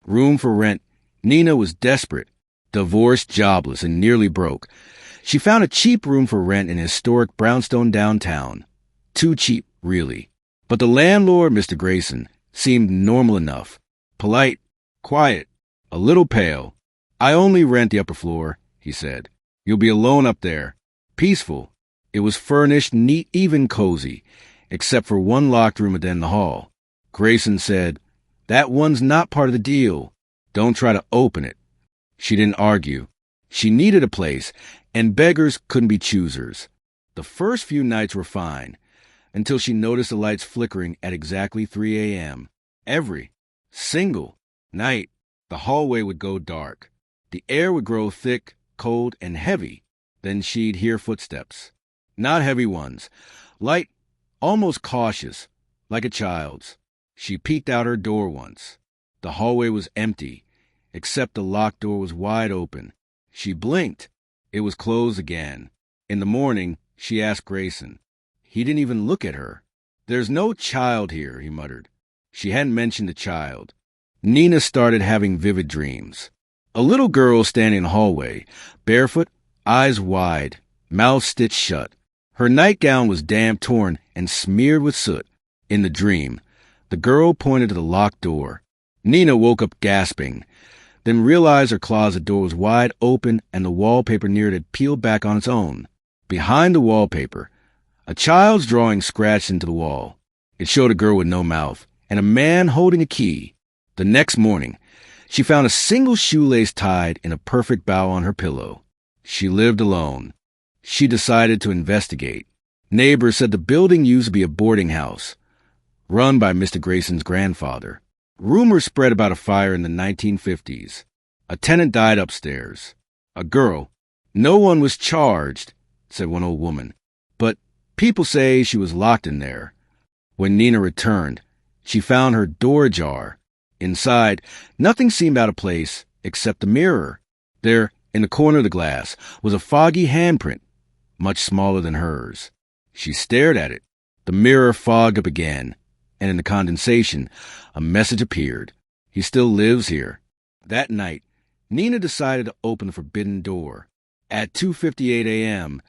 Room for rent. Nina was desperate, divorced, jobless, and nearly broke. She found a cheap room for rent in historic brownstone downtown. Too cheap, really. But the landlord, Mr. Grayson, seemed normal enough. Polite, quiet, a little pale. "I only rent the upper floor," he said. "You'll be alone up there. Peaceful." It was furnished, neat, even cozy, except for one locked room at the end of the hall. Grayson said, "That one's not part of the deal. Don't try to open it." She didn't argue. She needed a place, and beggars couldn't be choosers. The first few nights were fine, until she noticed the lights flickering at exactly 3 a.m. Every single night, the hallway would go dark. The air would grow thick, cold, and heavy. Then she'd hear footsteps. Not heavy ones. Light, almost cautious, like a child's. She peeked out her door once. The hallway was empty, except the locked door was wide open. She blinked. It was closed again. In the morning, she asked Grayson. He didn't even look at her. "There's no child here," he muttered. She hadn't mentioned the child. Nina started having vivid dreams. A little girl standing in the hallway, barefoot, eyes wide, mouth stitched shut. Her nightgown was damp, torn, and smeared with soot. In the dream, the girl pointed to the locked door. Nina woke up gasping, then realized her closet door was wide open and the wallpaper near it had peeled back on its own. Behind the wallpaper, a child's drawing scratched into the wall. It showed a girl with no mouth and a man holding a key. The next morning, she found a single shoelace tied in a perfect bow on her pillow. She lived alone. She decided to investigate. Neighbors said the building used to be a boarding house, run by Mr. Grayson's grandfather. Rumors spread about a fire in the 1950s. A tenant died upstairs. A girl. "No one was charged," said one old woman. "But people say she was locked in there." When Nina returned, she found her door ajar. Inside, nothing seemed out of place except the mirror. There, in the corner of the glass, was a foggy handprint, much smaller than hers. She stared at it. The mirror fogged up again, and in the condensation, a message appeared. "He still lives here." That night, Nina decided to open the forbidden door. At 2:58 a.m.,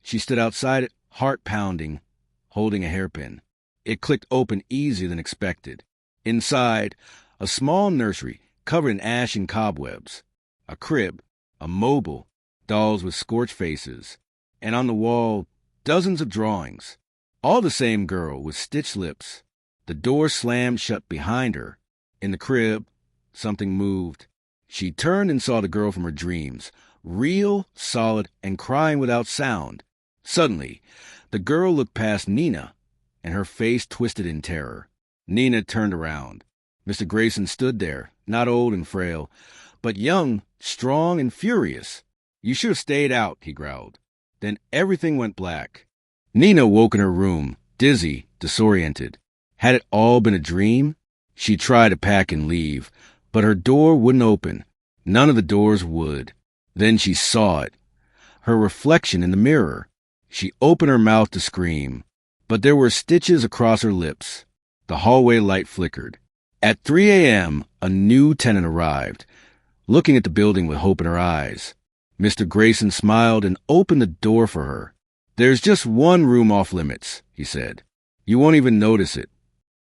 she stood outside it, heart pounding, holding a hairpin. It clicked open easier than expected. Inside, a small nursery covered in ash and cobwebs. A crib, a mobile, dolls with scorched faces, and on the wall, dozens of drawings. All the same girl with stitched lips. The door slammed shut behind her. In the crib, something moved. She turned and saw the girl from her dreams, real, solid, and crying without sound. Suddenly, the girl looked past Nina, and her face twisted in terror. Nina turned around. Mr. Grayson stood there, not old and frail, but young, strong, and furious. "You should have stayed out," he growled. Then everything went black. Nina woke in her room, dizzy, disoriented. Had it all been a dream? She tried to pack and leave, but her door wouldn't open. None of the doors would. Then she saw it. Her reflection in the mirror. She opened her mouth to scream, but there were stitches across her lips. The hallway light flickered. At 3 a.m., a new tenant arrived, looking at the building with hope in her eyes. Mr. Grayson smiled and opened the door for her. "There's just one room off limits," he said. "You won't even notice it.